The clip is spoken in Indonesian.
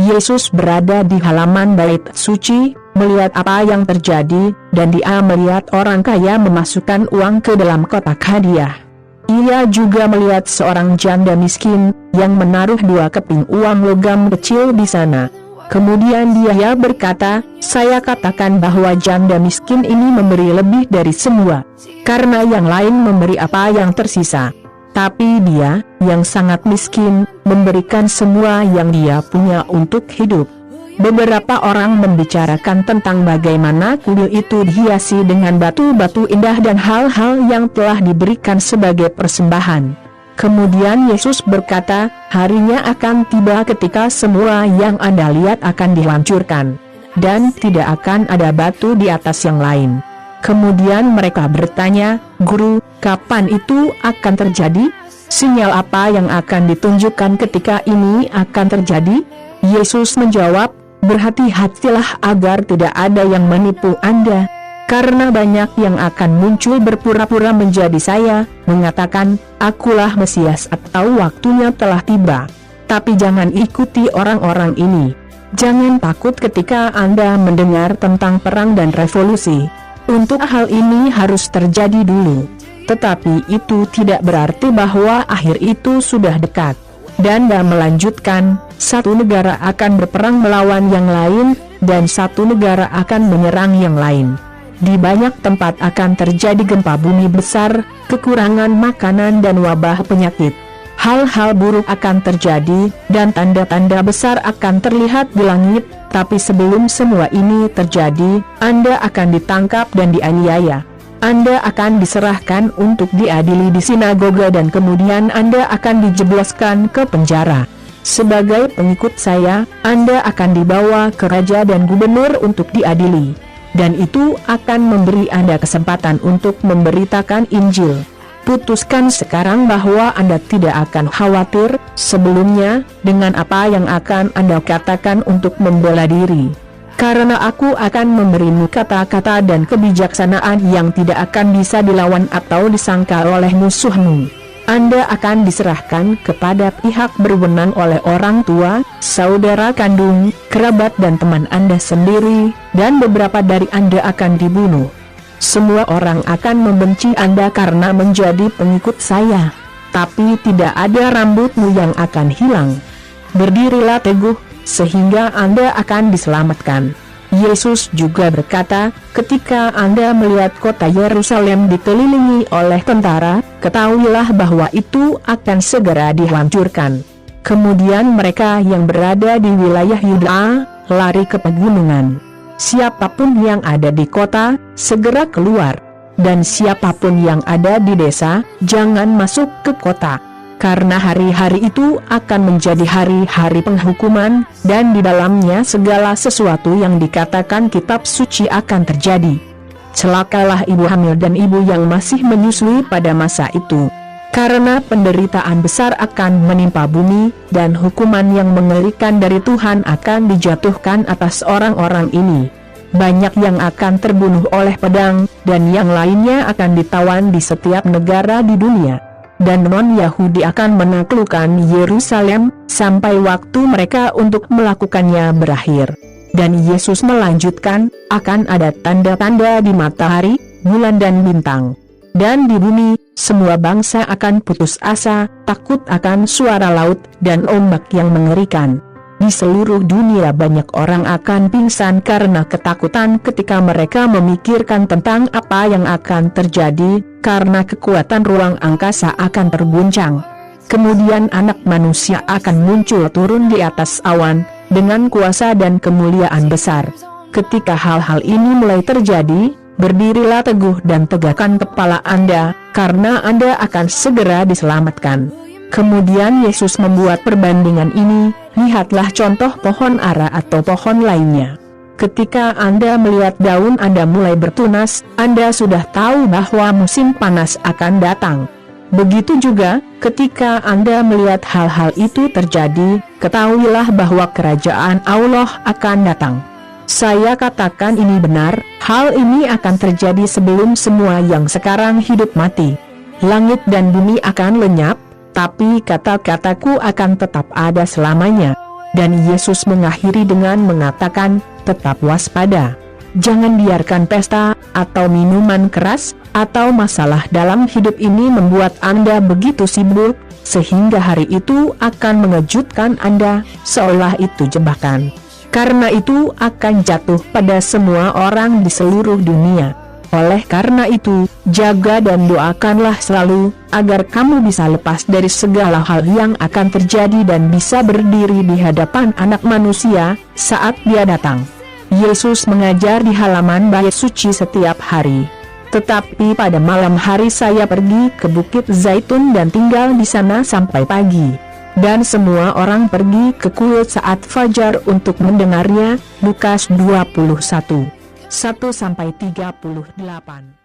Yesus berada di halaman bait suci, melihat apa yang terjadi, dan dia melihat orang kaya memasukkan uang ke dalam kotak hadiah. Ia juga melihat seorang janda miskin, yang menaruh 2 keping uang logam kecil di sana. Kemudian dia berkata, "Saya katakan bahwa janda miskin ini memberi lebih dari semua, karena yang lain memberi apa yang tersisa. Tapi dia, yang sangat miskin, memberikan semua yang dia punya untuk hidup." Beberapa orang membicarakan tentang bagaimana kuil itu dihiasi dengan batu-batu indah dan hal-hal yang telah diberikan sebagai persembahan. Kemudian Yesus berkata, "Harinya akan tiba ketika semua yang Anda lihat akan dihancurkan, dan tidak akan ada batu di atas yang lain." Kemudian mereka bertanya, "Guru, kapan itu akan terjadi? Sinyal apa yang akan ditunjukkan ketika ini akan terjadi?" Yesus menjawab, "Berhati-hatilah agar tidak ada yang menipu Anda. Karena banyak yang akan muncul berpura-pura menjadi saya, mengatakan, 'Akulah Mesias' atau 'Waktunya telah tiba.' Tapi jangan ikuti orang-orang ini. Jangan takut ketika Anda mendengar tentang perang dan revolusi. Untuk hal ini harus terjadi dulu. Tetapi itu tidak berarti bahwa akhir itu sudah dekat." Dan dia melanjutkan, "Satu negara akan berperang melawan yang lain, dan satu negara akan menyerang yang lain. Di banyak tempat akan terjadi gempa bumi besar, kekurangan makanan dan wabah penyakit. Hal-hal buruk akan terjadi, dan tanda-tanda besar akan terlihat di langit, tapi sebelum semua ini terjadi, Anda akan ditangkap dan dianiaya. Anda akan diserahkan untuk diadili di sinagoga dan kemudian Anda akan dijebloskan ke penjara. Sebagai pengikut saya, Anda akan dibawa ke raja dan gubernur untuk diadili. Dan itu akan memberi Anda kesempatan untuk memberitakan Injil. Putuskan sekarang bahwa Anda tidak akan khawatir sebelumnya dengan apa yang akan Anda katakan untuk membela diri. Karena aku akan memberimu kata-kata dan kebijaksanaan yang tidak akan bisa dilawan atau disangkal oleh musuhmu. Anda akan diserahkan kepada pihak berwenang oleh orang tua, saudara kandung, kerabat dan teman Anda sendiri, dan beberapa dari Anda akan dibunuh. Semua orang akan membenci Anda karena menjadi pengikut saya. Tapi tidak ada rambutmu yang akan hilang. Berdirilah teguh, sehingga Anda akan diselamatkan." Yesus juga berkata, "Ketika Anda melihat kota Yerusalem dikelilingi oleh tentara, ketahuilah bahwa itu akan segera dihancurkan. Kemudian mereka yang berada di wilayah Yudea lari ke pegunungan. Siapapun yang ada di kota, segera keluar. Dan siapapun yang ada di desa, jangan masuk ke kota. Karena hari-hari itu akan menjadi hari-hari penghukuman, dan di dalamnya segala sesuatu yang dikatakan kitab suci akan terjadi. Celakalah ibu hamil dan ibu yang masih menyusui pada masa itu. Karena penderitaan besar akan menimpa bumi, dan hukuman yang mengerikan dari Tuhan akan dijatuhkan atas orang-orang ini. Banyak yang akan terbunuh oleh pedang, dan yang lainnya akan ditawan di setiap negara di dunia. Dan non-Yahudi akan menaklukkan Yerusalem, sampai waktu mereka untuk melakukannya berakhir." Dan Yesus melanjutkan, "Akan ada tanda-tanda di matahari, bulan dan bintang. Dan di bumi, semua bangsa akan putus asa, takut akan suara laut, dan ombak yang mengerikan. Di seluruh dunia banyak orang akan pingsan karena ketakutan ketika mereka memikirkan tentang apa yang akan terjadi, karena kekuatan ruang angkasa akan terguncang. Kemudian Anak Manusia akan muncul turun di atas awan, dengan kuasa dan kemuliaan besar. Ketika hal-hal ini mulai terjadi, berdirilah teguh dan tegakkan kepala Anda, karena Anda akan segera diselamatkan." Kemudian Yesus membuat perbandingan ini, "Lihatlah contoh pohon ara atau pohon lainnya. Ketika Anda melihat daun Anda mulai bertunas, Anda sudah tahu bahwa musim panas akan datang. Begitu juga, ketika Anda melihat hal-hal itu terjadi, ketahuilah bahwa kerajaan Allah akan datang. Saya katakan ini benar, hal ini akan terjadi sebelum semua yang sekarang hidup mati. Langit dan bumi akan lenyap, tapi kata-kataku akan tetap ada selamanya." Dan Yesus mengakhiri dengan mengatakan, tetap waspada. Jangan biarkan pesta, atau minuman keras, atau masalah dalam hidup ini membuat Anda begitu sibuk, sehingga hari itu akan mengejutkan Anda, seolah itu jebakan. Karena itu akan jatuh pada semua orang di seluruh dunia. Oleh karena itu, jaga dan doakanlah selalu, agar kamu bisa lepas dari segala hal yang akan terjadi dan bisa berdiri di hadapan Anak Manusia, saat Dia datang. Yesus mengajar di halaman bait suci setiap hari. Tetapi pada malam hari saya pergi ke Bukit Zaitun dan tinggal di sana sampai pagi. Dan semua orang pergi ke kuil saat fajar untuk mendengarnya. Lukas 21, 1-38.